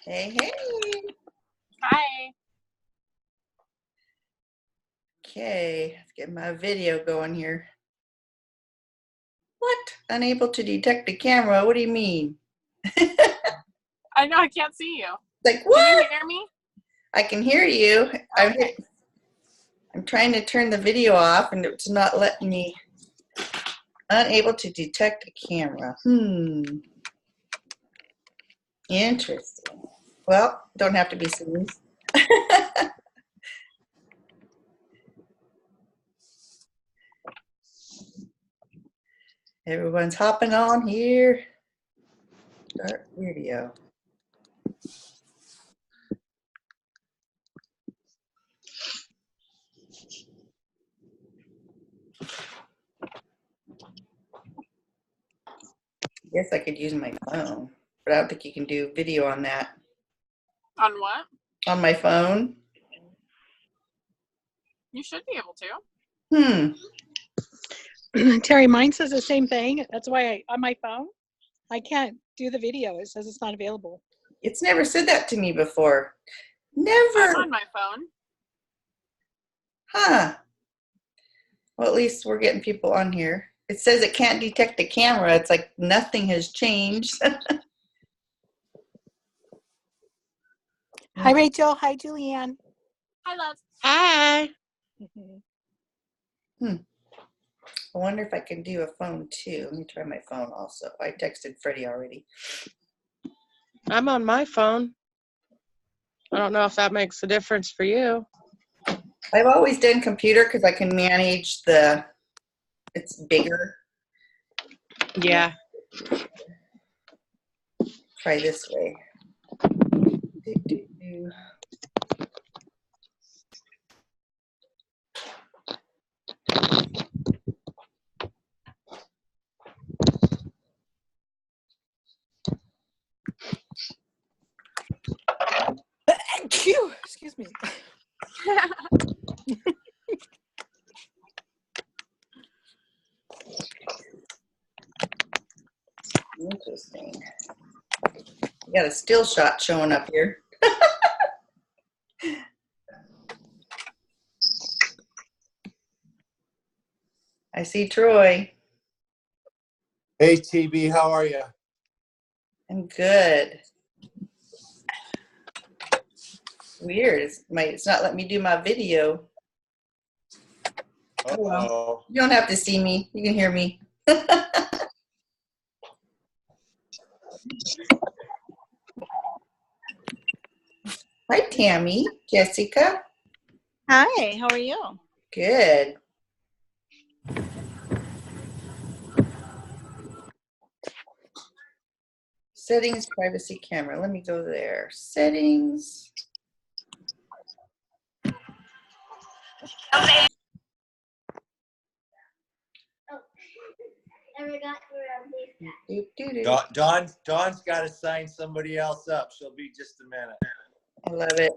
Hey, hey. Hi. Okay, let's get my video going here. What? Unable to detect the camera? What do you mean? I know I can't see you. Like, what? Can you hear me? I can hear you. Okay. I'm trying to turn the video off and it's not letting me. Unable to detect a camera. Interesting. Well, don't have to be seen. Everyone's hopping on here. Start video. I guess I could use my phone, but I don't think you can do video on that. On what? On my phone? You should be able to. Terry, mine says the same thing. That's why on my phone, I can't do the video. It says it's not available. It's never said that to me before. Never. I'm on my phone. Huh. Well, at least we're getting people on here. It says it can't detect the camera. It's like nothing has changed. Hi, Rachel. Hi, Julianne. Hi, love. Hi. I wonder if I can do a phone too. Let me try my phone also. I texted Freddie already. I'm on my phone. I don't know if that makes a difference for you. I've always done computer because I can manage it's bigger. Yeah. Try this way. Excuse me. Interesting. You got a still shot showing up here. I see Troy. Hey, TB, how are you? I'm good. Weird. It's not letting me do my video. Uh-oh. Well, you don't have to see me. You can hear me. Hi, Tammy. Jessica. Hi, how are you? Good. Settings, privacy camera. Let me go there. Settings. Okay. Dawn's got to sign somebody else up. She'll be just a minute. I love it.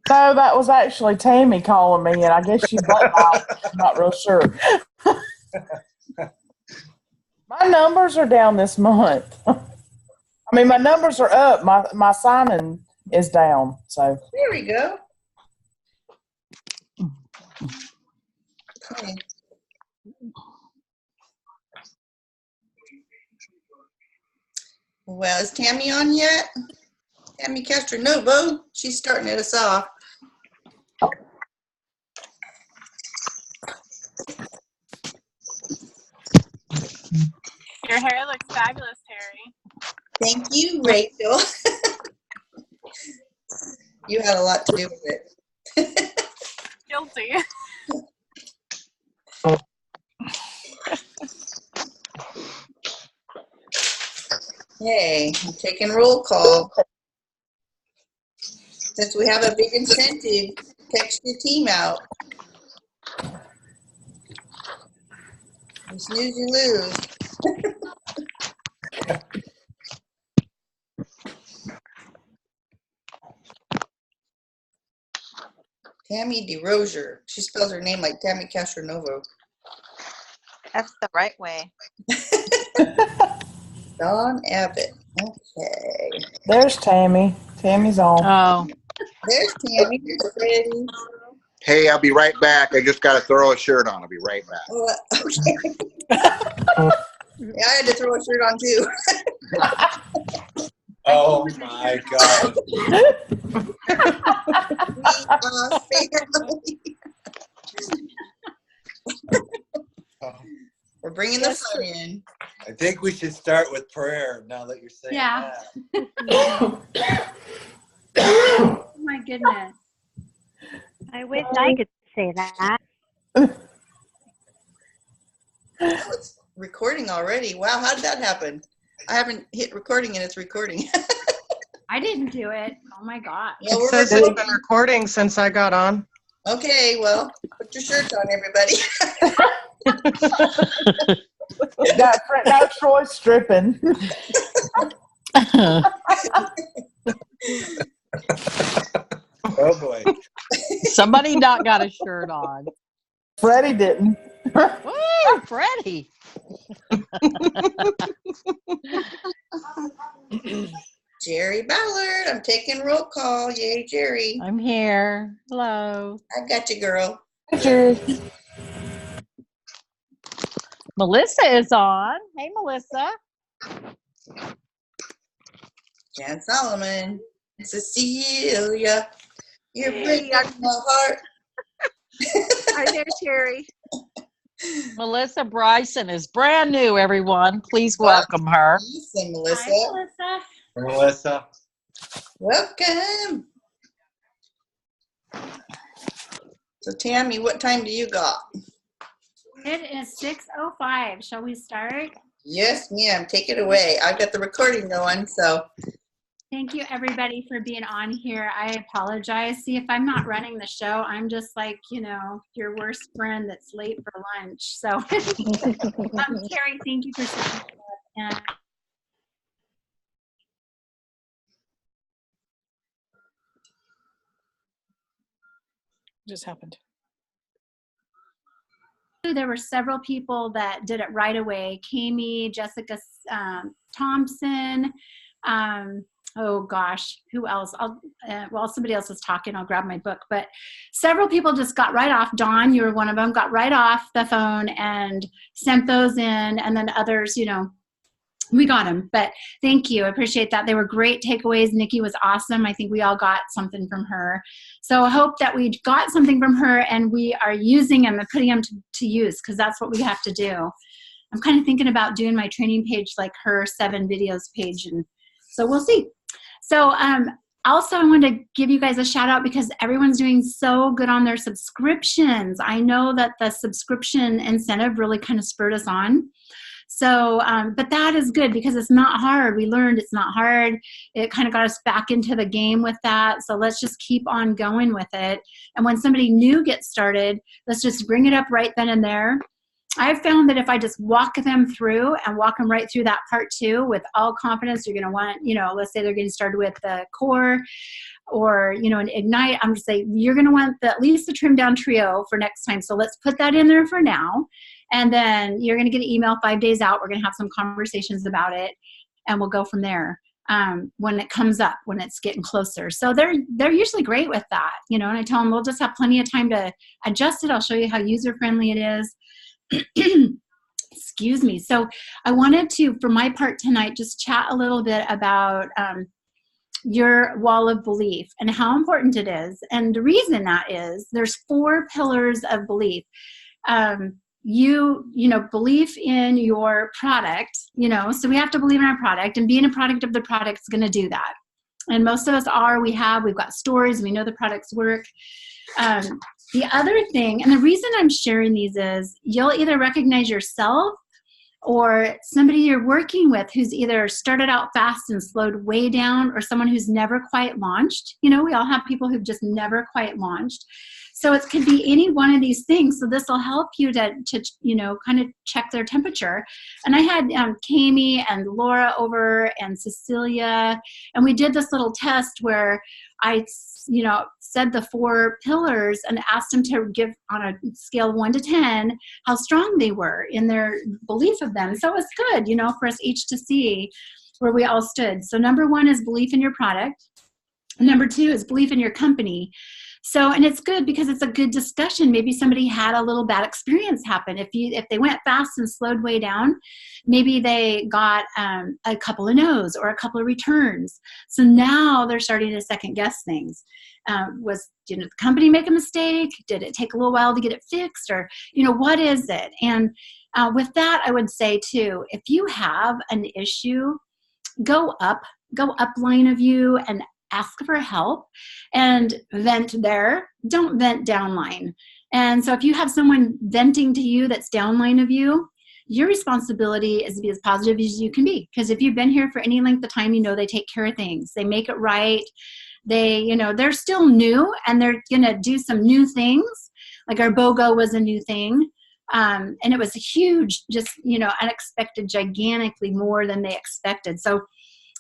No, that was actually Tammy calling me, and I guess she butt dialed. I'm not real sure. My numbers are down this month. I mean, my numbers are up. My signing is down. So There we go. Okay. Well, is Tammy on yet? Tammy Castronovo. She's starting us off. Your hair looks fabulous, Terry. Thank you, Rachel. You had a lot to do with it. Guilty. Hey, I'm taking roll call. Since we have a big incentive, text your team out. You snooze, you lose. Tammy DeRozier. She spells her name like Tammy Castronovo. That's the right way. Dawn Abbott. Okay. There's Tammy. Tammy's on. Oh, There's Tammy. There's Freddie. Hey, I'll be right back. I just got to throw a shirt on. I'll be right back. Oh, okay. Yeah, I had to throw a shirt on too. Oh my God. We are family. We're bringing the sun in. I think we should start with prayer now that you're saying Yeah. that. Oh my goodness. I wish I could say that. It's recording already. Wow, how did that happen? I haven't hit recording and it's recording. I didn't do it. Oh my God. Well, It we're says it's recording. been recording since I got on. Okay, well, put your shirts on, everybody. Now Troy's stripping. Oh boy. Somebody not got a shirt on. Freddie didn't. Woo, Freddie. Jerry Ballard, I'm taking roll call. Yay, Jerry. I'm here. Hello. I got you, girl. Jerry. Melissa is on. Hey, Melissa. Jan Solomon. Cecilia. You're breaking my heart. Hi there, Terry. Melissa Bryson is brand new, everyone. Please welcome her. Listen, Melissa. Hi, Melissa. Melissa. Welcome. So, Tammy, what time do you got? It is 6:05. Shall we start? Yes, ma'am. Take it away. I've got the recording going, so. Thank you, everybody, for being on here. I apologize. See, if I'm not running the show, I'm just like, your worst friend that's late for lunch. So, Terry, thank you for setting up. And just happened. there were several people that did it right away. Kami, Jessica Thompson. Oh gosh, who else? While somebody else is talking, I'll grab my book. But several people just got right off. Dawn, you were one of them, got right off the phone and sent those in. And then others, we got them. But thank you. I appreciate that. They were great takeaways. Nikki was awesome. I think we all got something from her. So I hope that we got something from her and we are using them and putting them to use, because that's what we have to do. I'm kind of thinking about doing my training page like her 7 videos page. And so we'll see. So also I want to give you guys a shout out because everyone's doing so good on their subscriptions. I know that the subscription incentive really kind of spurred us on. So, but that is good because it's not hard. We learned it's not hard. It kind of got us back into the game with that. So let's just keep on going with it. And when somebody new gets started, let's just bring it up right then and there. I've found that if I just walk them through and walk them right through that part 2 with all confidence, you're going to want, let's say they're getting started with the core or, an Ignite. I'm just saying you're going to want at least the trimmed down trio for next time. So let's put that in there for now. And then you're going to get an email 5 days out. We're going to have some conversations about it and we'll go from there. When it comes up, when it's getting closer. So they're usually great with that, and I tell them we'll just have plenty of time to adjust it. I'll show you how user-friendly it is. Excuse me. So I wanted to, for my part tonight, just chat a little bit about your wall of belief and how important it is. And the reason that is, there's 4 pillars of belief. Belief in your product, so we have to believe in our product, and being a product of the product is going to do that. And most of us we've got stories, we know the products work. The other thing, and the reason I'm sharing these is you'll either recognize yourself or somebody you're working with who's either started out fast and slowed way down, or someone who's never quite launched. We all have people who've just never quite launched. So it could be any one of these things. So this will help you to kind of check their temperature. And I had Kami and Laura over and Cecilia, and we did this little test where I, said the 4 pillars and asked them to give on a scale of 1 to 10 how strong they were in their belief of them. So it was good, for us each to see where we all stood. So number one is belief in your product. Number two is belief in your company. So, and it's good because it's a good discussion. Maybe somebody had a little bad experience happen. If they went fast and slowed way down, maybe they got a couple of no's or a couple of returns. So now they're starting to second guess things. Did the company make a mistake? Did it take a little while to get it fixed? Or, what is it? And with that, I would say too, if you have an issue, go up line of you and ask for help and vent there. Don't vent downline. And so if you have someone venting to you that's downline of you, your responsibility is to be as positive as you can be. Because if you've been here for any length of time, they take care of things. They make it right. They're still new and they're going to do some new things. Like our BOGO was a new thing. And it was huge, just, unexpected, gigantically more than they expected. So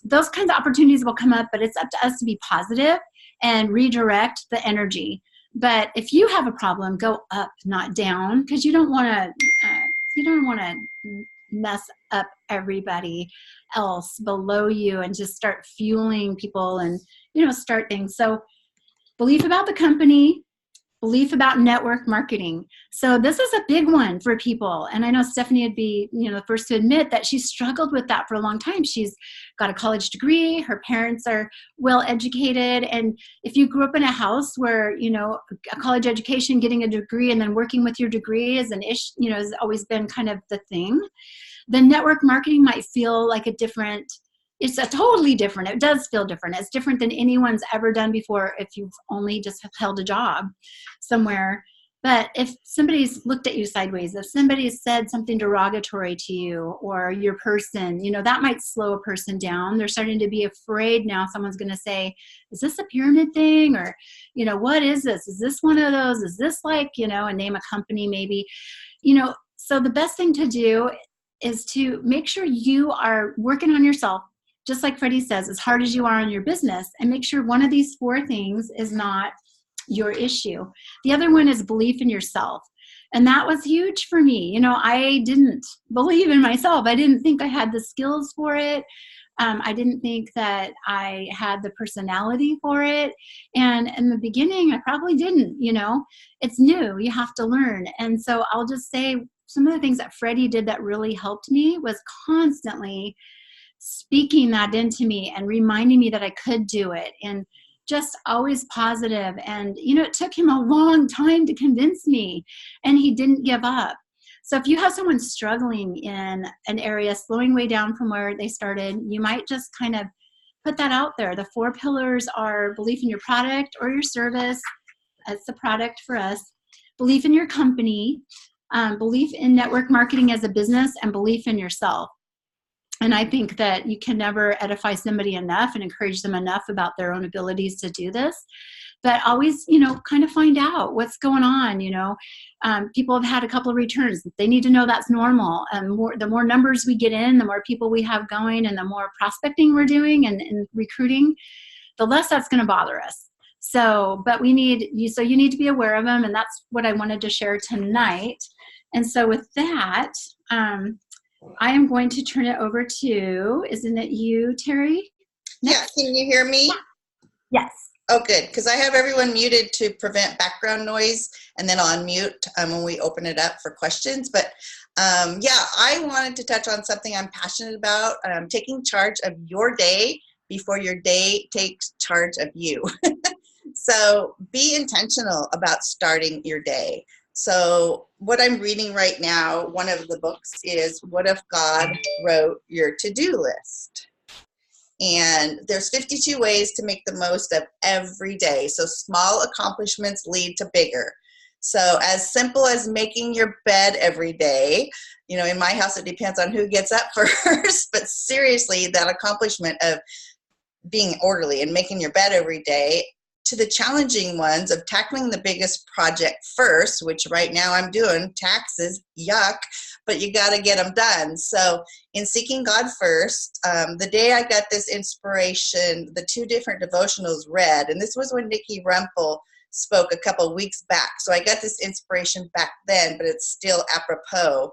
those kinds of opportunities will come up, but it's up to us to be positive and redirect the energy. But if you have a problem, go up, not down, because you don't want to mess up everybody else below you and just start fueling people and start things. So belief about the company, belief about network marketing. So this is a big one for people. And I know Stephanie would be, the first to admit that she struggled with that for a long time. She's got a college degree. Her parents are well educated. And if you grew up in a house where, a college education, getting a degree and then working with your degree is an issue, has always been kind of the thing, then network marketing might feel like it's a totally different. It does feel different. It's different than anyone's ever done before if you've only just held a job somewhere. But if somebody's looked at you sideways, if somebody's said something derogatory to you or your person, that might slow a person down. They're starting to be afraid now someone's going to say, is this a pyramid thing? Or, what is this? Is this one of those? Is this like, and name a company maybe? So the best thing to do is to make sure you are working on yourself, just like Freddie says, as hard as you are on your business, and make sure one of these four things is not your issue. The other one is belief in yourself. And that was huge for me. I didn't believe in myself. I didn't think I had the skills for it. I didn't think that I had the personality for it. And in the beginning, I probably didn't, It's new. You have to learn. And so I'll just say some of the things that Freddie did that really helped me was constantly speaking that into me and reminding me that I could do it, and just always positive. And, it took him a long time to convince me, and he didn't give up. So if you have someone struggling in an area, slowing way down from where they started, you might just kind of put that out there. The 4 pillars are belief in your product or your service. That's the product for us. Belief in your company, belief in network marketing as a business, and belief in yourself. And I think that you can never edify somebody enough and encourage them enough about their own abilities to do this. But always, kind of find out what's going on. People have had a couple of returns. They need to know that's normal. The more numbers we get in, the more people we have going, and the more prospecting we're doing and recruiting, the less that's going to bother us. So, but you need to be aware of them. And that's what I wanted to share tonight. And so with that, I am going to turn it over to, isn't it you, Terry? Next. Yeah, can you hear me? Yes. Oh, good, because I have everyone muted to prevent background noise, and then I'll unmute when we open it up for questions. But I wanted to touch on something I'm passionate about, taking charge of your day before your day takes charge of you. So be intentional about starting your day. So what I'm reading right now, one of the books is What If God Wrote Your To-Do List? And there's 52 ways to make the most of every day. So small accomplishments lead to bigger. So as simple as making your bed every day, in my house, it depends on who gets up first, but seriously, that accomplishment of being orderly and making your bed every day, to the challenging ones of tackling the biggest project first, which right now I'm doing, taxes, yuck, but you got to get them done. So in seeking God first, the day I got this inspiration, the 2 different devotionals read, and this was when Nikki Rumpel spoke a couple of weeks back. So I got this inspiration back then, but it's still apropos.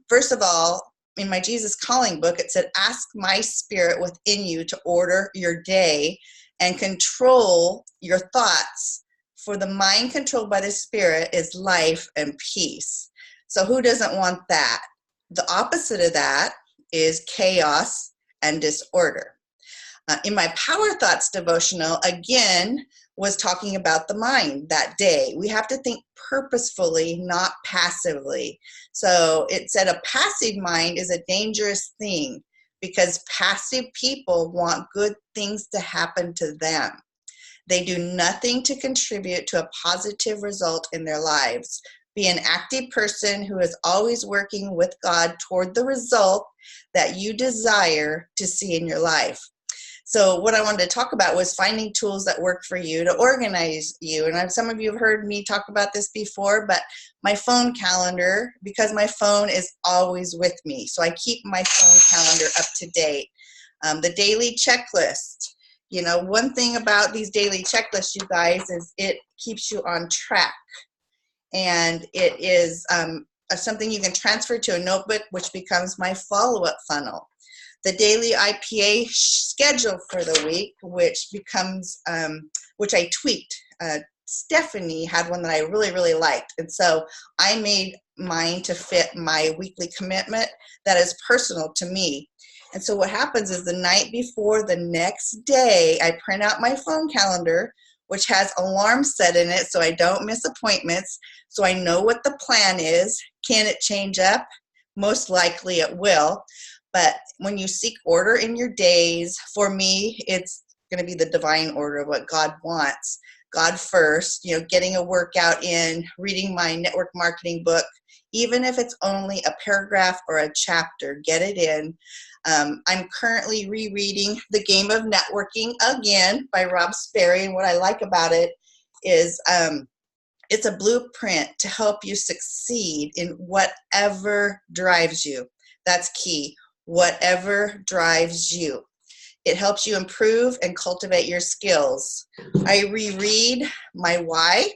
First of all, in my Jesus Calling book, it said, ask my spirit within you to order your day and control your thoughts. For the mind controlled by the spirit is life and peace. So who doesn't want that? The opposite of that is chaos and disorder. In my Power Thoughts devotional, again, was talking about the mind that day. We have to think purposefully, not passively. So it said a passive mind is a dangerous thing because passive people want good things to happen to them. They do nothing to contribute to a positive result in their lives. Be an active person who is always working with God toward the result that you desire to see in your life. So what I wanted to talk about was finding tools that work for you to organize you. And some of you have heard me talk about this before, but my phone calendar, because my phone is always with me. So I keep my phone calendar up to date. The daily checklist. You know, one thing about these daily checklists, you guys, is it keeps you on track. And it is something you can transfer to a notebook, which becomes my follow-up funnel. The daily IPA schedule for the week, which becomes, which I tweaked. Stephanie had one that I really, really liked. And so I made mine to fit my weekly commitment that is personal to me. And so what happens is the night before the next day, I print out my phone calendar, which has alarms set in it so I don't miss appointments, so I know what the plan is. Can it change up? Most likely it will. But when you seek order in your days, for me, it's going to be the divine order of what God wants. God first, you know, getting a workout in, reading my network marketing book, even if it's only a paragraph or a chapter, get it in. I'm currently rereading The Game of Networking again by Rob Sperry. And what I like about it is it's a blueprint to help you succeed in whatever drives you. That's key. Whatever drives you. It helps you improve and cultivate your skills. I reread my why.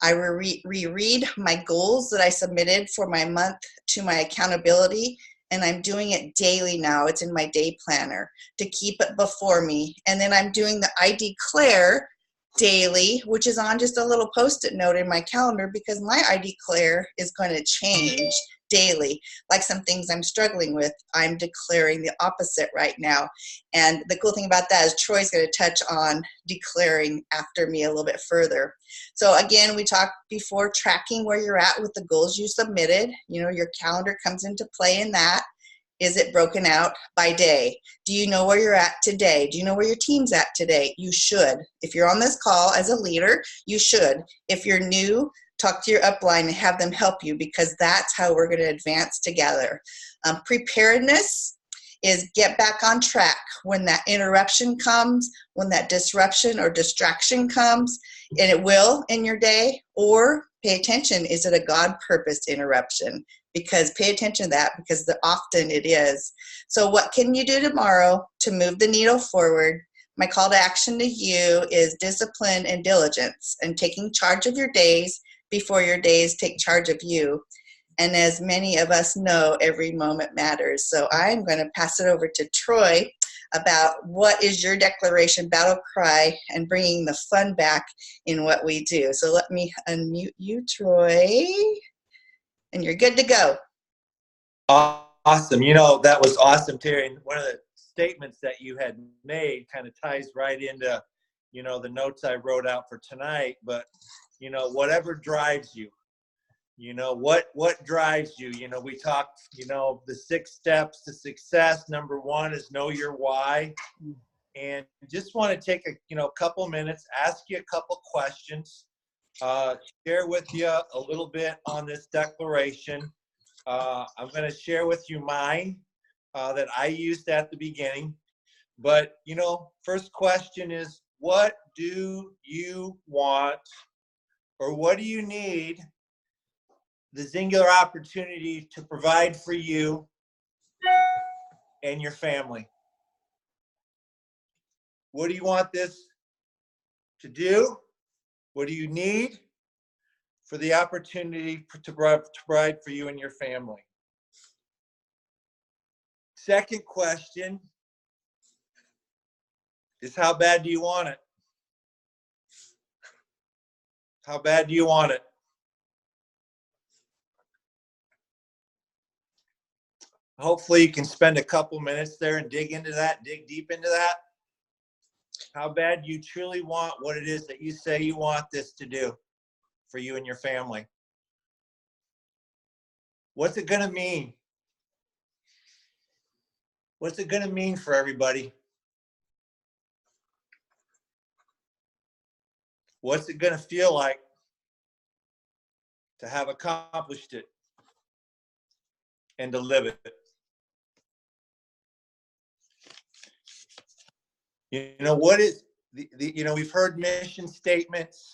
I reread my goals that I submitted for my month to my accountability, and I'm doing it daily now. It's in my day planner to keep it before me. And then I'm doing the I declare daily, which is on just a little post-it note in my calendar because my I declare is going to change daily. Like some things I'm struggling with, I'm declaring the opposite right now. And the cool thing about that is Troy's going to touch on declaring after me a little bit further. So again, we talked before, tracking where you're at with the goals you submitted. You know, your calendar comes into play in that. Is it broken out by day? Do you know where you're at today? Do you know where your team's at today? You should. If you're on this call as a leader, you should. If you're new, talk to your upline and have them help you because that's how we're going to advance together. Preparedness is get back on track when that interruption comes, when that disruption or distraction comes, and it will in your day, or pay attention. Is it a God-purposed interruption? Because pay attention to that because often it is. So what can you do tomorrow to move the needle forward? My call to action to you is discipline and diligence and taking charge of your days before your days take charge of you. And as many of us know, every moment matters. So I'm going to pass it over to Troy about what is your declaration battle cry and bringing the fun back in what we do. So let me unmute you, Troy, and you're good to go. Awesome. You know, that was awesome, Terry. And one of the statements that you had made kind of ties right into, you know, the notes I wrote out for tonight. But, you know, whatever drives you, you know, what drives you? You know, we talked, you know, the 6 steps to success. Number 1 is know your why. And just want to take a couple minutes, ask you a couple questions, share with you a little bit on this declaration. I'm going to share with you mine that I used at the beginning. But, you know, first question is, what do you want or what do you need the singular opportunity to provide for you and your family? What do you want this to do? What do you need for the opportunity to provide for you and your family? Second question is, how bad do you want it? How bad do you want it? Hopefully you can spend a couple minutes there and dig into that, dig deep into that. How bad do you truly want what it is that you say you want this to do for you and your family? What's it going to mean? What's it going to mean for everybody? What's it going to feel like to have accomplished it and to live it? You know, what is we've heard mission statements,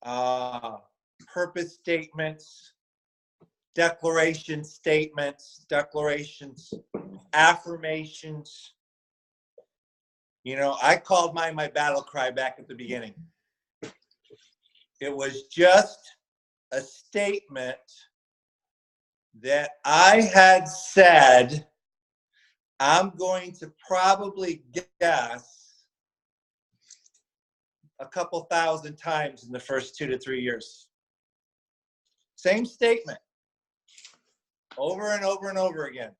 purpose statements, declarations, affirmations. You know, I called mine my battle cry back at the beginning. It was just a statement that I had said, I'm going to probably guess a couple thousand times in the first 2 to 3 years. Same statement, over and over and over again.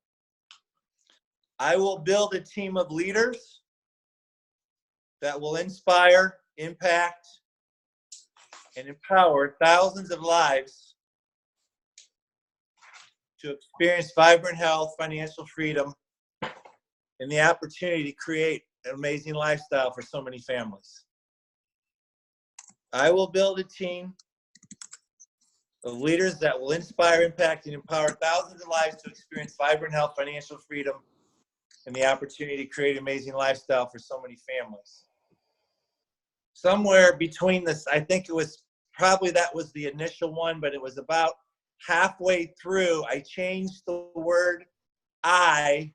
I will build a team of leaders that will inspire, impact, and empower thousands of lives to experience vibrant health, financial freedom, and the opportunity to create an amazing lifestyle for so many families. I will build a team of leaders that will inspire, impact, and empower thousands of lives to experience vibrant health, financial freedom, and the opportunity to create an amazing lifestyle for so many families. Somewhere between this, I think it was probably that was the initial one, but it was about halfway through, I changed the word I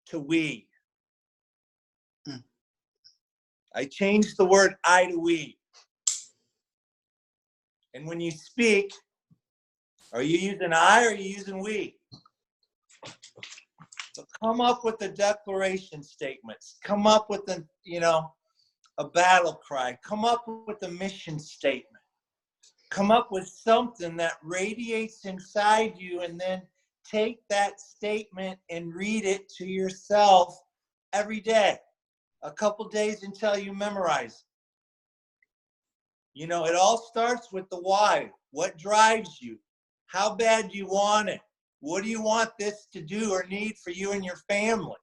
to we. I changed the word I to we. And when you speak, are you using I or are you using we? So come up with the declaration statements. Come up with a battle cry. Come up with a mission statement. Come up with something that radiates inside you, and then take that statement and read it to yourself every day, a couple days until you memorize. You know, it all starts with the why. What drives you? How bad do you want it? What do you want this to do or need for you and your family?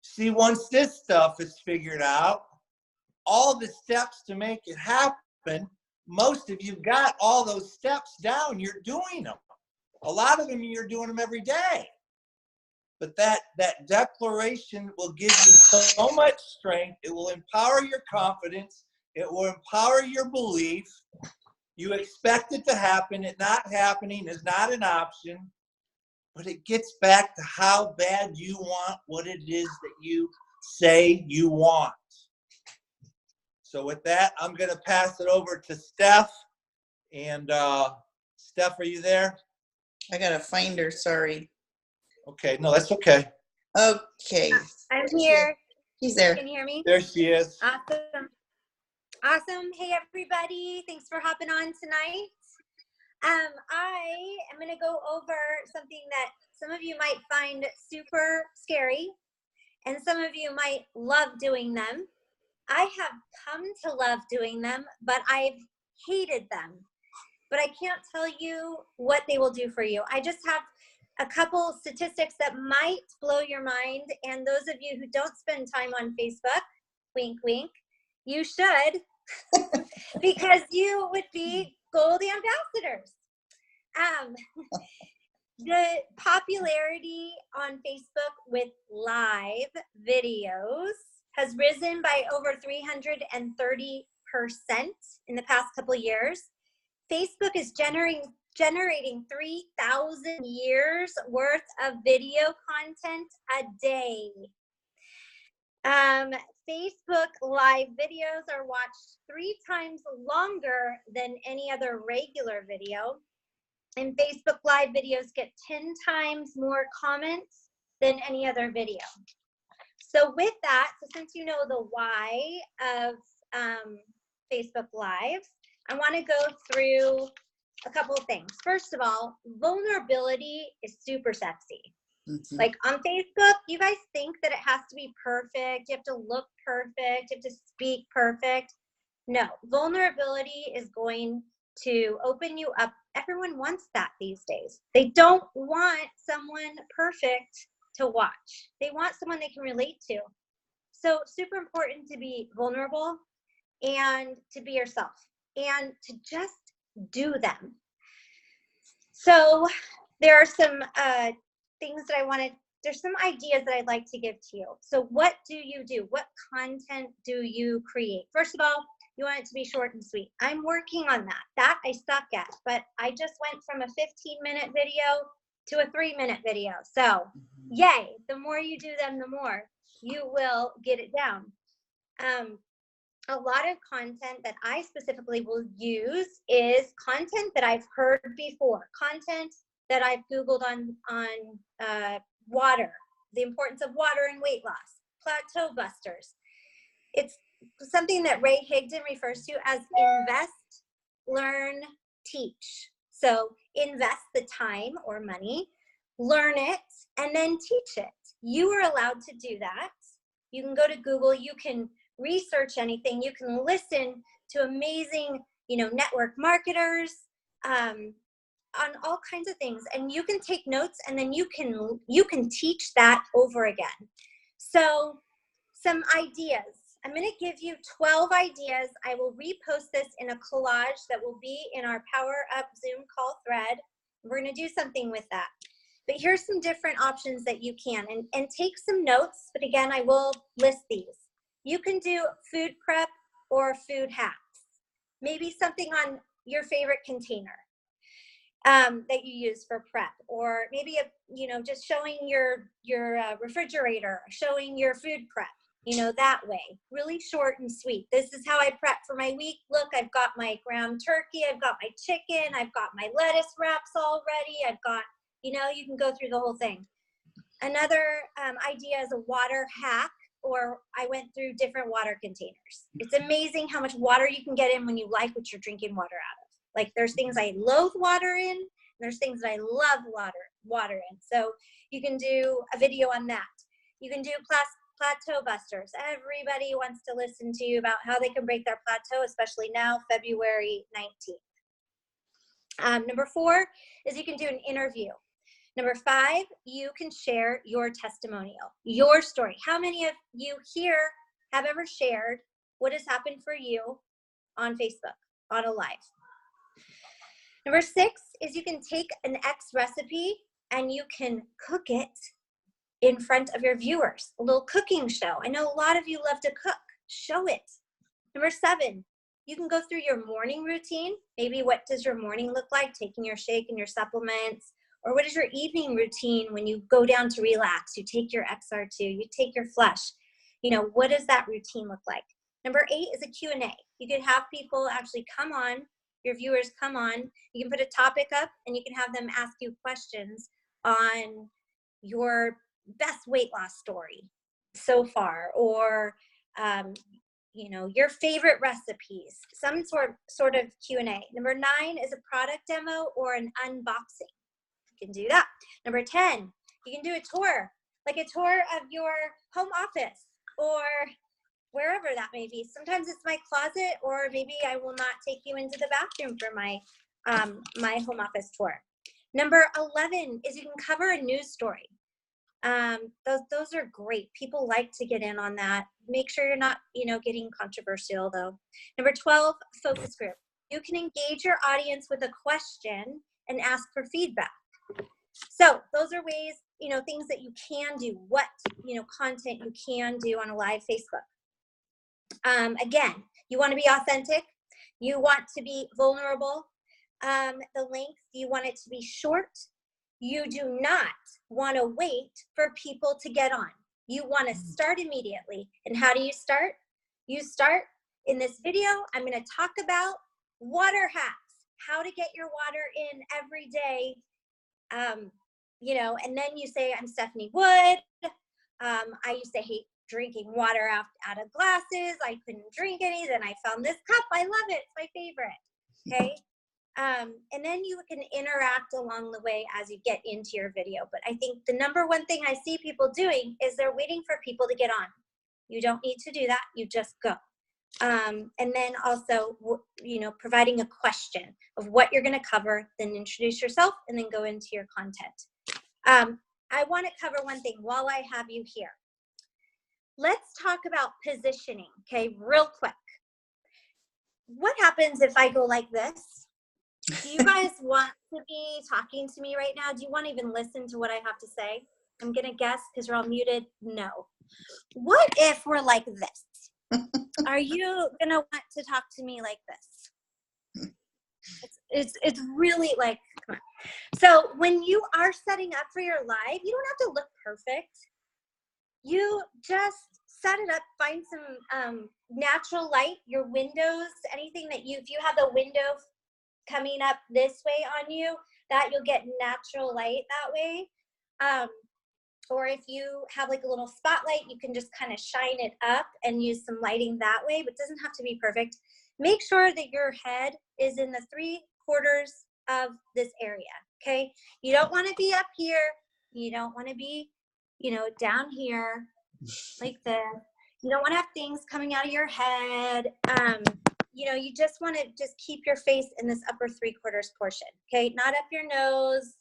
See, once this stuff is figured out, all the steps to make it happen, most of you got all those steps down. You're doing them. A lot of them, you're doing them every day. But that declaration will give you so much strength. It will empower your confidence. It will empower your belief. You expect it to happen. It not happening is not an option. But it gets back to how bad you want what it is that you say you want. So with that, I'm going to pass it over to Steph. And Steph, are you there? I got to find her, sorry. Okay, no, that's okay. Okay. I'm here. She's there. Can you hear me? There she is. Awesome. Awesome. Hey, everybody. Thanks for hopping on tonight. I am going to go over something that some of you might find super scary, and some of you might love doing them. I have come to love doing them, but I've hated them. But I can't tell you what they will do for you. I just have a couple statistics that might blow your mind. And those of you who don't spend time on Facebook, wink, wink, you should, because you would be gold ambassadors. The popularity on Facebook with live videos has risen by over 330% in the past couple of years. Facebook is generating 3,000 years worth of video content a day. Facebook live videos are watched 3 times longer than any other regular video. And Facebook live videos get 10 times more comments than any other video. So with that, so since you know the why of Facebook Lives, I want to go through a couple of things. First of all, vulnerability is super sexy. Like on Facebook, you guys think that it has to be perfect. You have to look perfect. You have to speak perfect. No, vulnerability is going to open you up. Everyone wants that these days. They don't want someone perfect to watch. They want someone they can relate to. So super important to be vulnerable and to be yourself and to just do them. So there are some things that I wanted, there's some ideas that I'd like to give to you. So what do you do? What content do you create? First of all, you want it to be short and sweet. I'm working on that. That I suck at, but I just went from a 15-minute video to a 3-minute video. So yay, the more you do them, the more you will get it down. A lot of content that I specifically will use is content that I've heard before, content that I've Googled on water, the importance of water and weight loss, plateau busters. It's something that Ray Higdon refers to as invest, learn, teach. So invest the time or money, learn it, and then teach it. You are allowed to do that. You can go to Google, you can research anything, you can listen to amazing, network marketers, on all kinds of things, and you can take notes, and then you can teach that over again. So some ideas. I'm going to give you 12 ideas. I will repost this in a collage that will be in our Power Up Zoom call thread. We're going to do something with that. But here's some different options that you can, and take some notes, but again, I will list these. You can do food prep or food hacks. Maybe something on your favorite container that you use for prep, or maybe just showing your refrigerator, showing your food prep, that way. Really short and sweet. This is how I prep for my week. Look, I've got my ground turkey, I've got my chicken, I've got my lettuce wraps all ready, I've got, you can go through the whole thing. Another idea is a water hack, or I went through different water containers. It's amazing how much water you can get in when you like what you're drinking water out of. Like, there's things I loathe water in, and there's things that I love water in. So you can do a video on that. You can do plateau busters. Everybody wants to listen to you about how they can break their plateau, especially now, February 19th. Number 4 is you can do an interview. Number 5, you can share your testimonial, your story. How many of you here have ever shared what has happened for you on Facebook, on a live? Number 6 is you can take an X recipe and you can cook it in front of your viewers. A little cooking show. I know a lot of you love to cook. Show it. Number 7, you can go through your morning routine. Maybe what does your morning look like? Taking your shake and your supplements. Or what is your evening routine when you go down to relax? You take your XR2, you take your flush. What does that routine look like? Number 8 is a Q&A. You could have people actually come on, your viewers come on. You can put a topic up and you can have them ask you questions on your best weight loss story so far, or your favorite recipes, some sort of Q&A. Number 9 is a product demo or an unboxing. You can do that. Number 10, you can do a tour, like a tour of your home office or wherever that may be. Sometimes it's my closet, or maybe I will not take you into the bathroom for my my home office tour. Number 11 is you can cover a news story. Those are great. People like to get in on that. Make sure you're not, getting controversial though. Number 12, focus group. You can engage your audience with a question and ask for feedback. So those are ways, things that you can do, what, content you can do on a live Facebook. Again, you want to be authentic. You want to be vulnerable. The length, you want it to be short. You do not want to wait for people to get on. You want to start immediately. And how do you start? You start in this video. I'm going to talk about water hacks, how to get your water in every day and then you say, I'm Stephanie Wood. I used to hate drinking water out of glasses. I couldn't drink any. Then I found this cup. I love it. It's my favorite. Okay. And then you can interact along the way as you get into your video. But I think the number one thing I see people doing is they're waiting for people to get on. You don't need to do that. You just go. And then also, providing a question of what you're going to cover, then introduce yourself and then go into your content. I want to cover one thing while I have you here. Let's talk about positioning, okay, real quick. What happens if I go like this? Do you guys want to be talking to me right now? Do you want to even listen to what I have to say? I'm going to guess because you're all muted. No. What if we're like this? Are you going to want to talk to me like this? It's really like, come on. So when you are setting up for your live, you don't have to look perfect. You just set it up, find some natural light, your windows, anything that if you have a window coming up this way on you, that you'll get natural light that way. Or if you have like a little spotlight, you can just kind of shine it up and use some lighting that way, but it doesn't have to be perfect. Make sure that your head is in the 3/4 of this area, okay? You don't want to be up here. You don't want to be, down here like this. You don't want to have things coming out of your head. You just want to just keep your face in this upper 3/4 portion, okay? Not up your nose.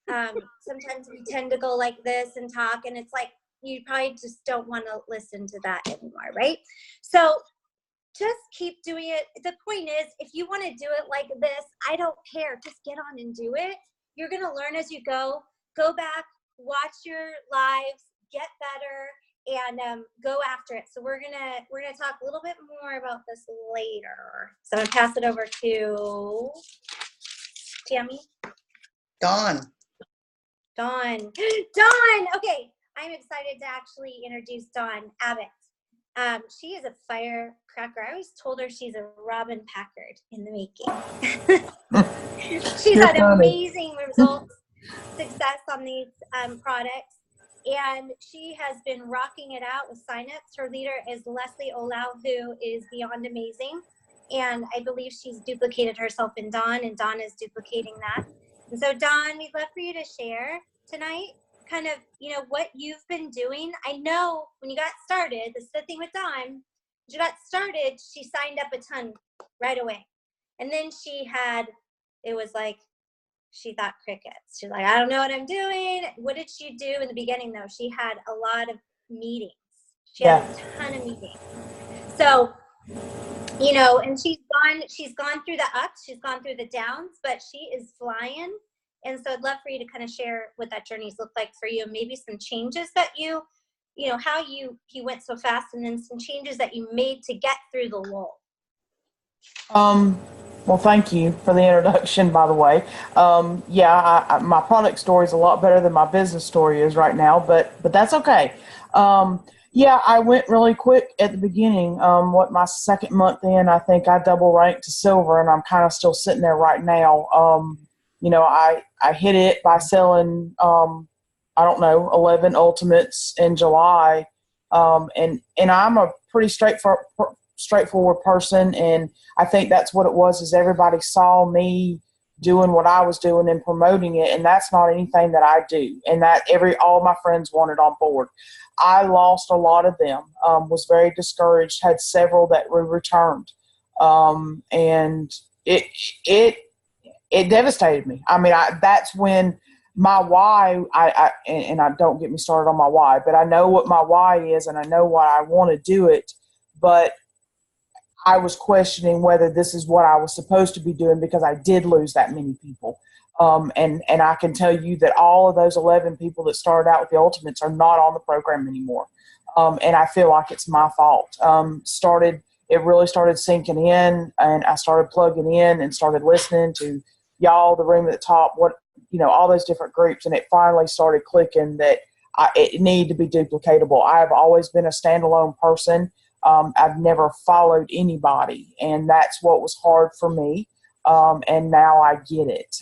Sometimes we tend to go like this and talk, and it's like you probably just don't want to listen to that anymore, right? So just keep doing it. The point is, if you want to do it like this, I don't care. Just get on and do it. You're going to learn as you go. Go back, watch your lives, get better, and go after it. So we're gonna talk a little bit more about this later. So I'm gonna pass it over to Tammy. Dawn. Okay, I'm excited to actually introduce Dawn Abbott. She is a firecracker. I always told her she's a Robin Packard in the making. She's had amazing results, success on these products, and she has been rocking it out with signups. Her leader is Leslie Olau, who is beyond amazing, and I believe she's duplicated herself in Dawn, and Dawn is duplicating that. And so, Dawn, we'd love for you to share tonight kind of, what you've been doing. I know when you got started, this is the thing with Dawn, when you got started, she signed up a ton right away. And then she thought crickets. She's like, I don't know what I'm doing. What did she do in the beginning, though? She had a lot of meetings. She had a ton of meetings. So, and she's gone through the ups, she's gone through the downs, but she is flying. And so I'd love for you to kind of share what that journey's looked like for you, and maybe some changes that how you went so fast, and then some changes that you made to get through the lull. Well, thank you for the introduction, by the way. My product story is a lot better than my business story is right now, but that's okay. I went really quick at the beginning. My second month in, I think I double ranked to silver, and I'm kind of still sitting there right now. I hit it by selling, 11 ultimates in July. And I'm a pretty straightforward person, and I think that's what it was, is everybody saw me doing what I was doing and promoting it, and that's not anything that I do, and that all my friends wanted on board. I lost a lot of them, was very discouraged, had several that were returned, and it devastated me. I mean, that's when my why, I don't get me started on my why, but I know what my why is, and I know why I want to do it, but I was questioning whether this is what I was supposed to be doing, because I did lose that many people. And I can tell you that all of those 11 people that started out with the Ultimates are not on the program anymore. And I feel like it's my fault. It really started sinking in, and I started plugging in and started listening to y'all, the room at the top, all those different groups. And it finally started clicking that it needed to be duplicatable. I've always been a standalone person. I've never followed anybody, and that's what was hard for me. And now I get it.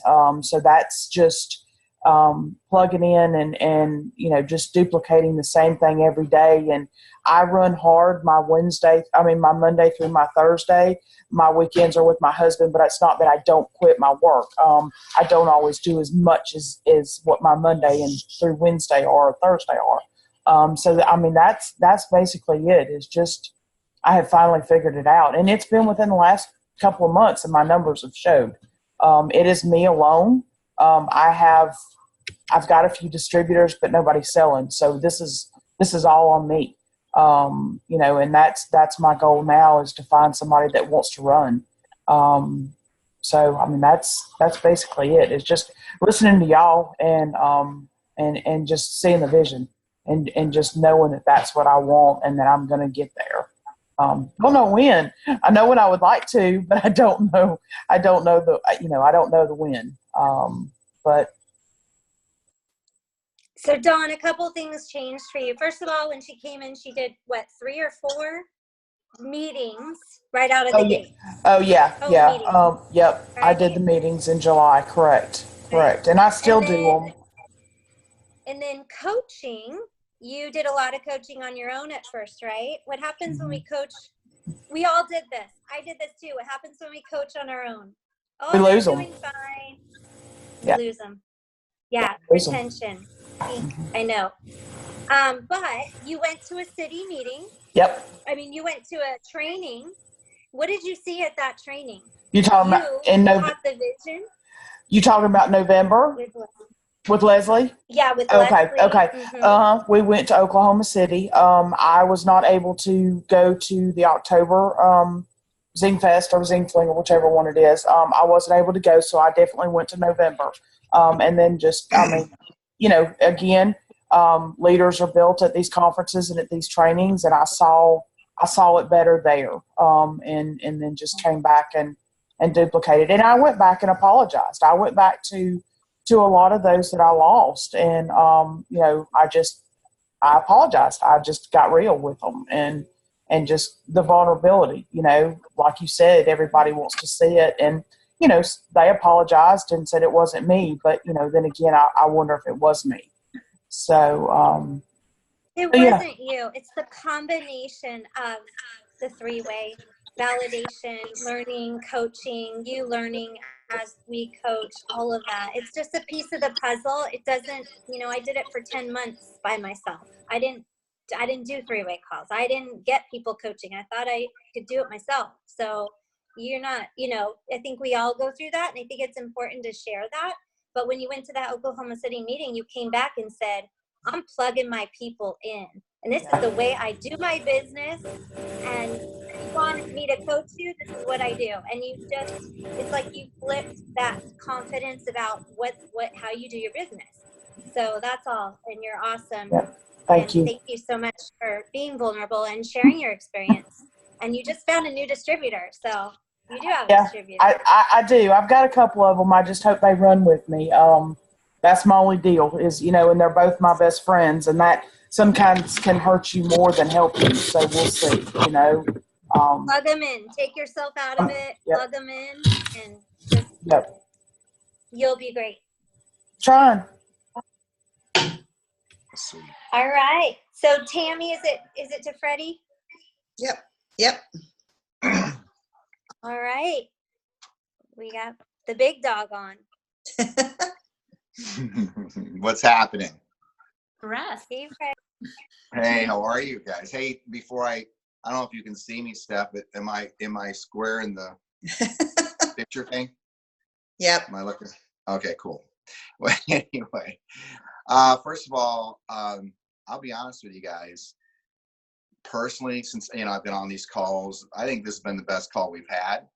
So that's just plugging in and just duplicating the same thing every day. And I run hard my Monday through my Thursday. My weekends are with my husband, but it's not that I don't quit my work. I don't always do as much as what my Monday and through Wednesday or Thursday are. That's basically it. It's just, I have finally figured it out, and it's been within the last couple of months, and my numbers have showed. It is me alone. I've got a few distributors, but nobody's selling. So this is all on me. And that's my goal now, is to find somebody that wants to run. That's basically it. It's just listening to y'all and just seeing the vision and just knowing that that's what I want and that I'm going to get there. Don't know when. I know when I would like to, but I don't know. I don't know the when. But So Dawn, a couple things changed for you. First of all, when she came in, she did 3 or 4 meetings right out of the gate. Oh yeah. Yep. Right? I did the meetings in July. Correct. And I still do them. And then coaching, you did a lot of coaching on your own at first, right? What happens when we coach? We all did this. I did this too. What happens when we coach on our own? Oh, we lose them. Doing fine. Yeah. We lose them. Yeah, retention. I know. But you went to a city meeting. Yep. You went to a training. What did you see at that training? You talking about in November? The vision. You talking about November with Leslie? Yeah, with Leslie. Okay. Mm-hmm. We went to Oklahoma City. I was not able to go to the October Zing Fest or Zing Fling, or whichever one it is. I wasn't able to go, so I definitely went to November. And then again, leaders are built at these conferences and at these trainings, and I saw it better there. And then just came back and duplicated. And I went back and apologized. I went back to a lot of those that I lost, and I apologized. I just got real with them and just the vulnerability. Like you said, everybody wants to see it, and they apologized and said it wasn't me, but then again, I wonder if it was me. So it wasn't you. It's the combination of the 3-way validation, learning, coaching, you learning as we coach, all of that. It's just a piece of the puzzle. It doesn't, I did it for 10 months by myself. I didn't do 3-way calls. I didn't get people coaching. I thought I could do it myself. So you're not, I think we all go through that, and I think it's important to share that. But when you went to that Oklahoma City meeting, you came back and said, I'm plugging my people in, and this is the way I do my business, and you wanted me to coach you, this is what I do. And it's like you flipped that confidence about how you do your business. So that's all, and you're awesome. Yeah. Thank you. Thank you so much for being vulnerable and sharing your experience. And you just found a new distributor, so you do have a distributor. I do. I've got a couple of them. I just hope they run with me. That's my only deal is, and they're both my best friends, and that sometimes can hurt you more than help you. So we'll see, Plug them in. Take yourself out of it. Yep. Plug them in, and just, you'll be great. Trying. All right. So Tammy, is it to Freddie? Yep. All right. We got the big dog on. What's happening? Russ. Hey, Freddie. Hey, how are you guys? Hey, before I don't know if you can see me, Steph, but am I square in the picture thing? Yep. Am I looking? Okay, cool. Well, anyway, first of all, I'll be honest with you guys. Personally, since I've been on these calls, I think this has been the best call we've had.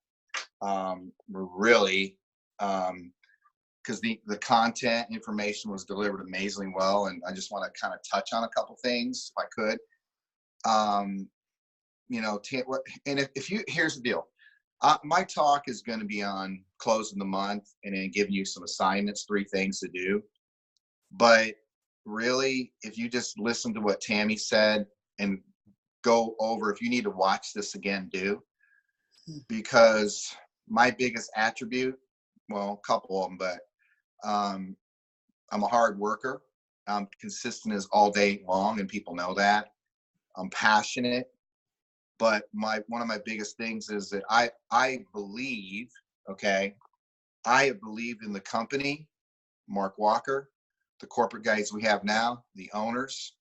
We're really, because the content information was delivered amazingly well, and I just want to kind of touch on a couple things if I could. Here's the deal. My talk is going to be on closing the month and then giving you some assignments, 3 things to do. But really, if you just listen to what Tammy said and go over, if you need to watch this again, do. Because my biggest attribute, well, a couple of them, but I'm a hard worker. I'm consistent as all day long, and people know that. I'm passionate, but one of my biggest things is that I believe, okay, I have believed in the company, Mark Walker, the corporate guys we have now, the owners.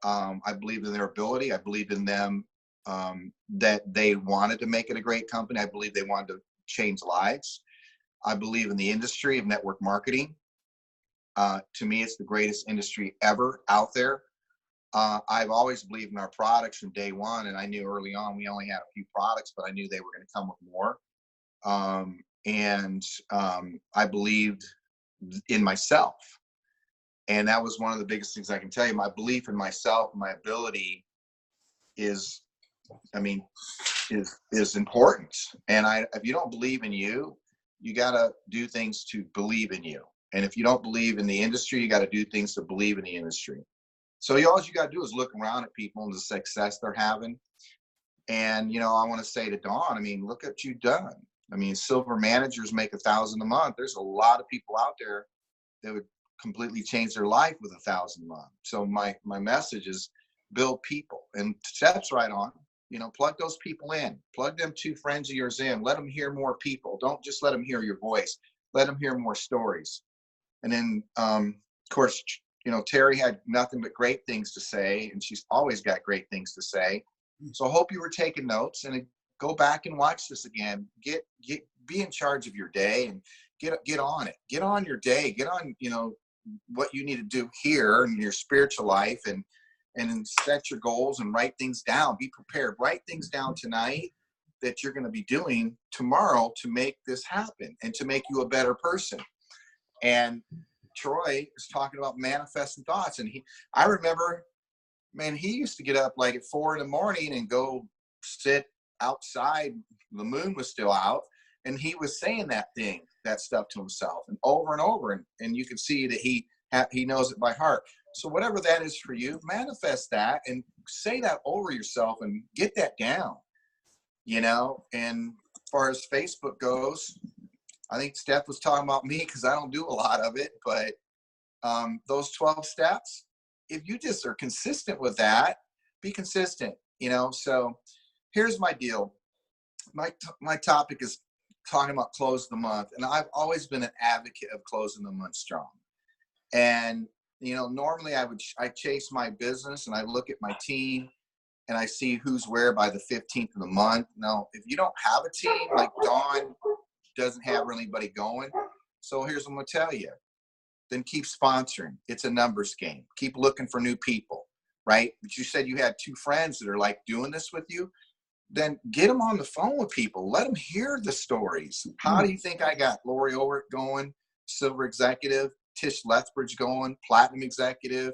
I believe in their ability. I believe in them, that they wanted to make it a great company. I believe they wanted to change lives. I believe in the industry of network marketing. To me, it's the greatest industry ever out there. I've always believed in our products from day one, and I knew early on we only had a few products, but I knew they were going to come with more. I believed in myself, and that was one of the biggest things I can tell you. My belief in myself, my ability is important. And if you don't believe in you, you got to do things to believe in you. And if you don't believe in the industry, you got to do things to believe in the industry. So all you got to do is look around at people and the success they're having. And, I want to say to Dawn, look at what you've done. Silver managers make $1,000 a month. There's a lot of people out there that would completely change their life with $1,000 a month. So my message is build people, and steps right on. Plug those people in. Plug them 2 friends of yours in. Let them hear more people. Don't just let them hear your voice. Let them hear more stories. And then, of course, Terry had nothing but great things to say, and she's always got great things to say. So I hope you were taking notes, and go back and watch this again. Be in charge of your day, and get on it. Get on your day. Get on, what you need to do here in your spiritual life, and set your goals and write things down. Be prepared. Write things down tonight that you're going to be doing tomorrow to make this happen and to make you a better person. And Troy is talking about manifesting thoughts. And I remember, man, he used to get up like at 4 a.m. and go sit outside. The moon was still out. And he was saying that stuff to himself and over. And you could see that he knows it by heart. So whatever that is for you, manifest that and say that over yourself and get that down, And as far as Facebook goes, I think Steph was talking about me because I don't do a lot of it, but those 12 steps, if you just are consistent with that, be consistent, So here's my deal. My topic is talking about close the month, and I've always been an advocate of closing the month strong. And normally I chase my business and I look at my team and I see who's where by the 15th of the month. Now, if you don't have a team, like Dawn doesn't have anybody going, so here's what I'm gonna tell you. Then keep sponsoring. It's a numbers game. Keep looking for new people, right? But you said you had 2 friends that are like doing this with you. Then get them on the phone with people. Let them hear the stories. How do you think I got Lori Ulrich going, silver executive, Tish Lethbridge going, platinum executive,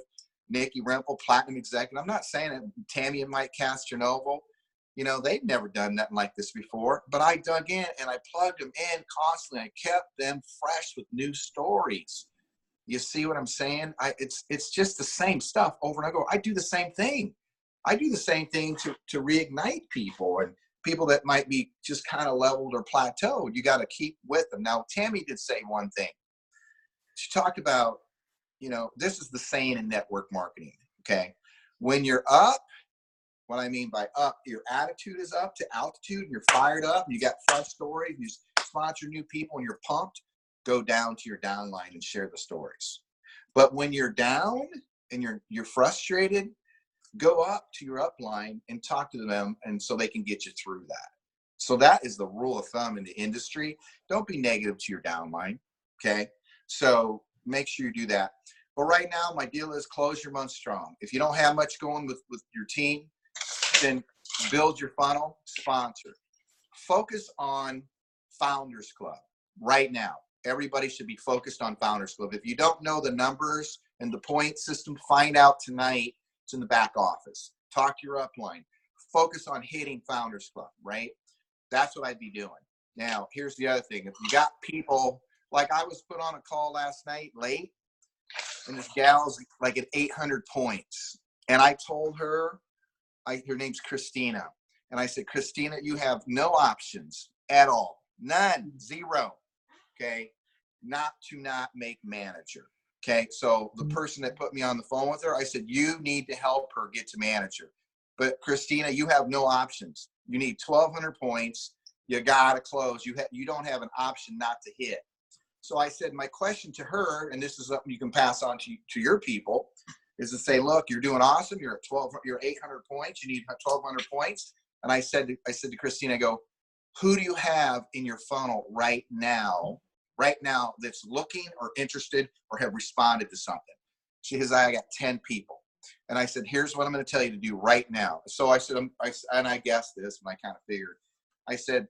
Nikki Rempel, platinum executive? I'm not saying that Tammy and Mike Castronovo, they've never done nothing like this before, but I dug in and I plugged them in constantly. I kept them fresh with new stories. You see what I'm saying? It's just the same stuff over and over. I do the same thing. I do the same thing to reignite people and people that might be just kind of leveled or plateaued. You got to keep with them. Now, Tammy did say one thing. She talked about, this is the saying in network marketing, okay? When you're up, what I mean by up, your attitude is up to altitude, and you're fired up, and you got fresh stories, and you sponsor new people, and you're pumped, go down to your downline and share the stories. But when you're down and you're frustrated, go up to your upline and talk to them, and so they can get you through that. So that is the rule of thumb in the industry. Don't be negative to your downline, okay? So make sure you do that. But right now, my deal is close your month strong. If you don't have much going with your team, then build your funnel, sponsor. Focus on Founders Club right now. Everybody should be focused on Founders Club. If you don't know the numbers and the point system, find out tonight. It's in the back office. Talk to your upline. Focus on hitting Founders Club, right? That's what I'd be doing. Now, here's the other thing. If you got people, like I was put on a call last night late, and this gal's like at 800 points. And I told her, her name's Christina. And I said, Christina, you have no options at all. None. Zero. Okay? Not make manager. Okay, so the person that put me on the phone with her, I said, you need to help her get to manager. But Christina, you have no options. You need 1,200 points. You got to close. You don't have an option not to hit. So I said, my question to her, and this is something you can pass on to your people, is to say, look, you're doing awesome. You're at you're 800 points. You need 1,200 points. And I said to Christina, I go, who do you have in your funnel right now that's looking or interested or have responded to something? She says, I got 10 people. And I said, here's what I'm going to tell you to do right now. So I said, and I guessed this, and I kind of figured. I said,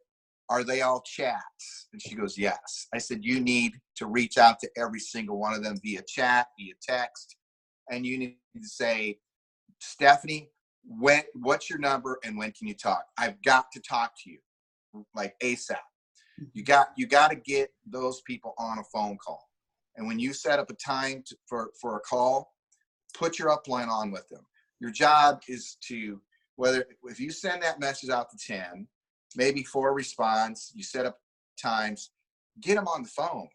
are they all chats? And she goes, yes. I said, you need to reach out to every single one of them via chat, via text. And you need to say, Stephanie, what's your number and when can you talk? I've got to talk to you like ASAP. You got to get those people on a phone call. And when you set up a time for a call, put your upline on with them. Your job is to, if you send that message out to 10, maybe 4 response, you set up times, get them on the phone.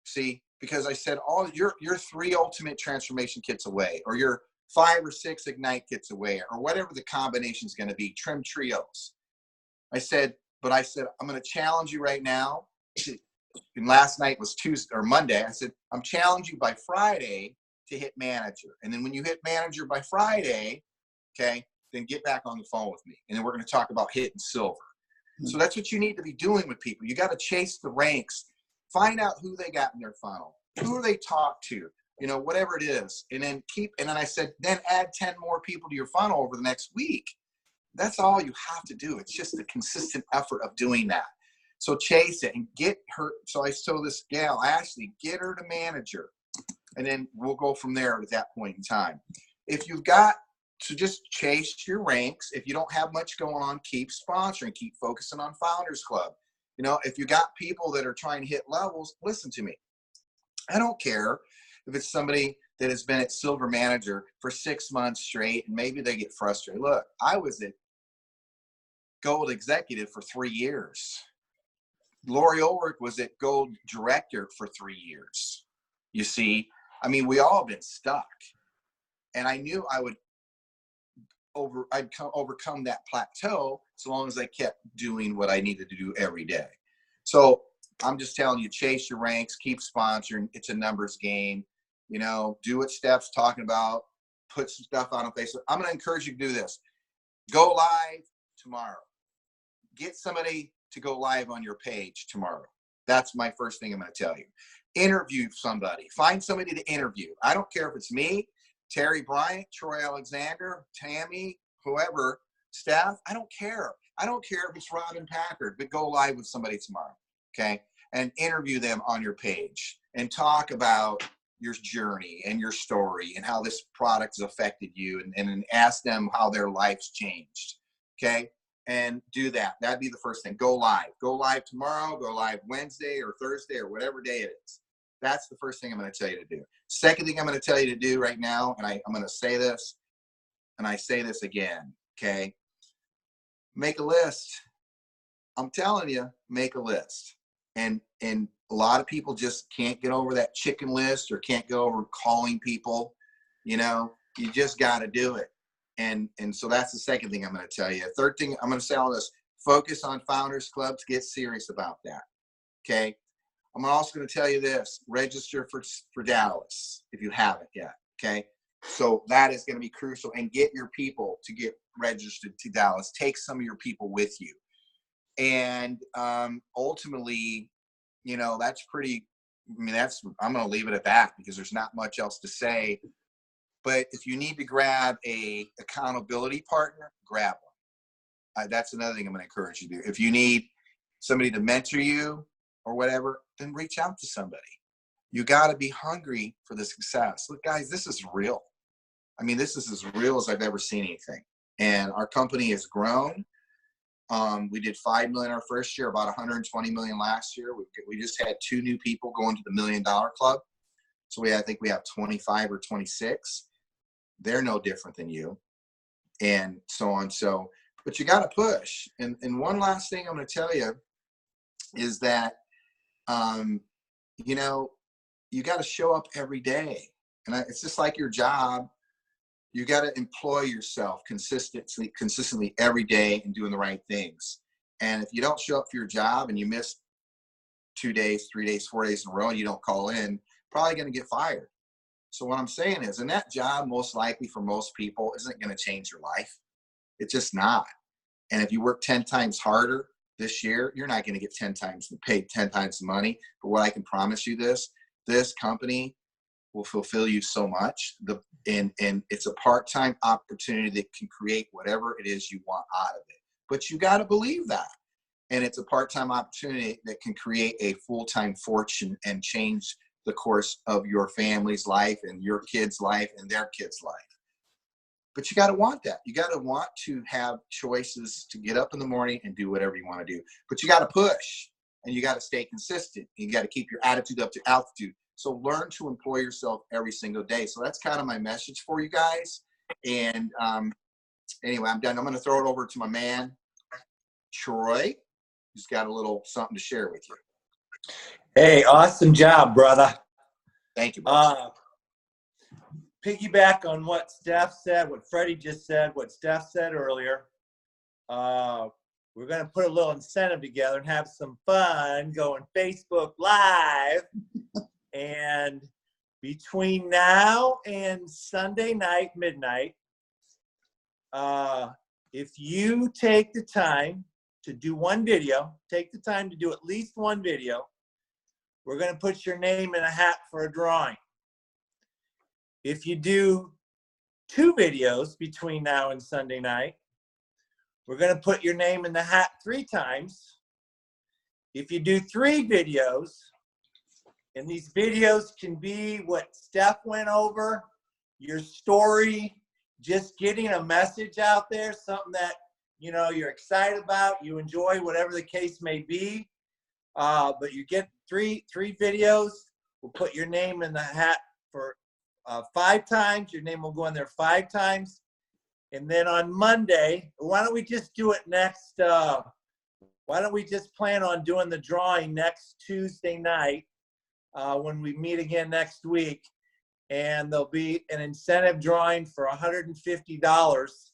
See, because I said your 3 ultimate transformation kits away, or your 5 or 6 ignite kits away, or whatever the combination is going to be, trim trios. I said, I'm going to challenge you right now. And last night was Tuesday or Monday. I said, I'm challenging you by Friday to hit manager. And then when you hit manager by Friday, okay, then get back on the phone with me. And then we're going to talk about hitting silver. So that's what you need to be doing with people. You got to chase the ranks, find out who they got in their funnel, who they talk to, whatever it is. And then I said, then add 10 more people to your funnel over the next week. That's all you have to do. It's just the consistent effort of doing that. So chase it and get her. So I told this gal, Ashley, get her to manager. And then we'll go from there at that point in time. If you've got to just chase your ranks, if you don't have much going on, keep sponsoring, keep focusing on Founders Club. If you got people that are trying to hit levels, listen to me. I don't care if it's somebody that has been at Silver Manager for 6 months straight and maybe they get frustrated. Look, I was at Gold Executive for 3 years. Lori Ulrich was at Gold Director for 3 years. You see, we all been stuck. And I knew I'd overcome that plateau so long as I kept doing what I needed to do every day. So I'm just telling you, chase your ranks, keep sponsoring. It's a numbers game. Do what Steph's talking about. Put some stuff out on Facebook. I'm going to encourage you to do this. Go live tomorrow. Get somebody to go live on your page tomorrow. That's my first thing I'm going to tell you. Interview somebody. Find somebody to interview. I don't care if it's me, Terry Bryant, Troy Alexander, Tammy, whoever, Steph. I don't care. I don't care if it's Robin Packard, but go live with somebody tomorrow, okay? And interview them on your page and talk about your journey and your story and how this product has affected you, and ask them how their life's changed, okay? And do that. That'd be the first thing. Go live. Go live tomorrow. Go live Wednesday or Thursday or whatever day it is. That's the first thing I'm going to tell you to do. Second thing I'm going to tell you to do right now, and I'm going to say this, and I say this again, okay? Make a list. I'm telling you, make a list. And a lot of people just can't get over that chicken list or can't go over calling people. You just got to do it. And so that's the second thing I'm going to tell you. Third thing I'm going to say all this, focus on Founders Clubs, get serious about that. Okay. I'm also going to tell you this, register for Dallas if you haven't yet. Okay. So that is going to be crucial, and get your people to get registered to Dallas. Take some of your people with you. And ultimately, that's pretty, I'm going to leave it at that because there's not much else to say. But if you need to grab a accountability partner, grab one. That's another thing I'm going to encourage you to do. If you need somebody to mentor you or whatever, then reach out to somebody. You got to be hungry for the success. Look, guys, this is real. This is as real as I've ever seen anything. And our company has grown. We did 5 million our first year, about 120 million last year. We just had 2 new people going to the $1 Million Club. So I think we have 25 or 26. They're no different than you, and so on. But you got to push. And one last thing I'm going to tell you is that, you got to show up every day. And it's just like your job. You got to employ yourself consistently every day and doing the right things. And if you don't show up for your job and you miss 2 days, 3 days, 4 days in a row, and you don't call in, probably going to get fired. So what I'm saying is, and that job most likely for most people isn't going to change your life. It's just not. And if you work 10 times harder this year, you're not going to get 10 times the pay, 10 times the money. But what I can promise you this company will fulfill you so much. And it's a part-time opportunity that can create whatever it is you want out of it. But you got to believe that. And it's a part-time opportunity that can create a full-time fortune and change the course of your family's life and your kids' life and their kids' life. But you got to want that. You got to want to have choices to get up in the morning and do whatever you want to do. But you got to push, and you got to stay consistent. You got to keep your attitude up to altitude. So learn to employ yourself every single day. So that's kind of my message for you guys. And anyway, I'm done. I'm going to throw it over to my man, Troy, who's got a little something to share with you. Hey, awesome job, brother. Thank you, brother. Piggyback on what Steph said, what Freddie just said, what Steph said earlier. We're going to put a little incentive together and have some fun going Facebook Live. And between now and Sunday night, midnight, if you take the time to do one video, take the time to do at least one video, we're going to put your name in a hat for a drawing. If you do 2 videos between now and Sunday night, we're going to put your name in the hat 3 times. If you do 3 videos, and these videos can be what Steph went over, your story, just getting a message out there, something that, you know, you're excited about, you enjoy, whatever the case may be. But you get 3 videos, we'll put your name in the hat for 5 times. Your name will go in there 5 times. And then on Monday, why don't we just do it next, why don't we just plan on doing the drawing next Tuesday night when we meet again next week. And there'll be an incentive drawing for $150,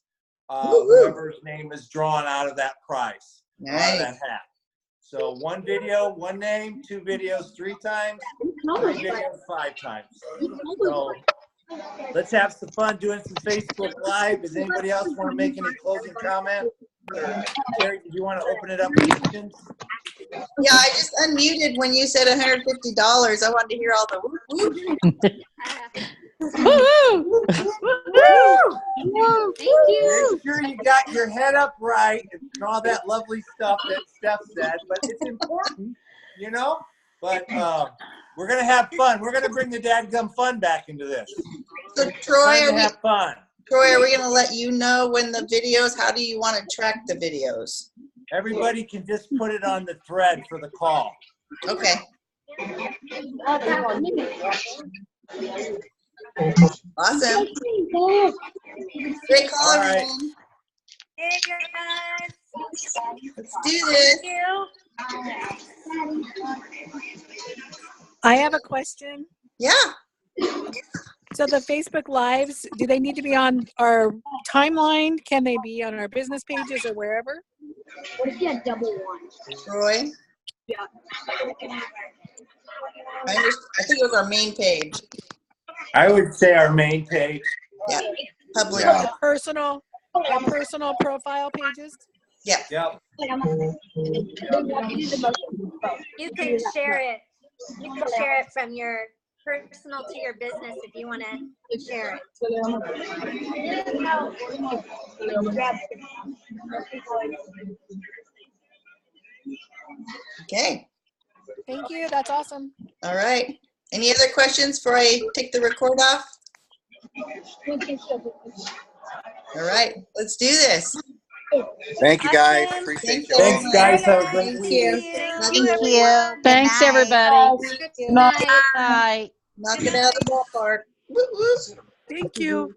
whoever's name is drawn out of that prize, out of that hat. So 1 video, 1 name, 2 videos 3 times, 3 videos 5 times. So let's have some fun doing some Facebook Live. Does anybody else want to make any closing comment? Terry, did you want to open it up for questions? Yeah, I just unmuted when you said $150. I wanted to hear all the whoop whoop. Woo-hoo! Thank you. Make sure you got your head up right and all that lovely stuff that Steph said, but it's important, you know? But we're going to have fun. We're going to bring the dadgum fun back into this. So Troy, Have fun. Troy, are we going to let you know when the videos, how do you want to track the videos? Everybody can just put it on the thread for the call. Okay. Awesome. Great call, All right. everyone. Hey guys. Let's do this. Thank you. I have a question. Yeah. So the Facebook Lives, do they need to be on our timeline? Can they be on our business pages or wherever? What if you had double one? Troy? Yeah. I think it was our main page. I would say our main page. Yeah. Public. Yeah. Our personal profile pages? Yeah. Yep. You can share it. You can share it from your personal to your business if you want to share it. Okay. Thank you. That's awesome. All right. Any other questions before I take the record off? All right. Let's do this. Thank you, guys. Awesome. Appreciate Thank you. you. Thanks, guys. Have a great Thank week. you. Thank you. you. Thank you. Thanks, Bye. everybody. Good Good night. night. Bye. Knock it out of the ballpark. Woo, woo. Thank you.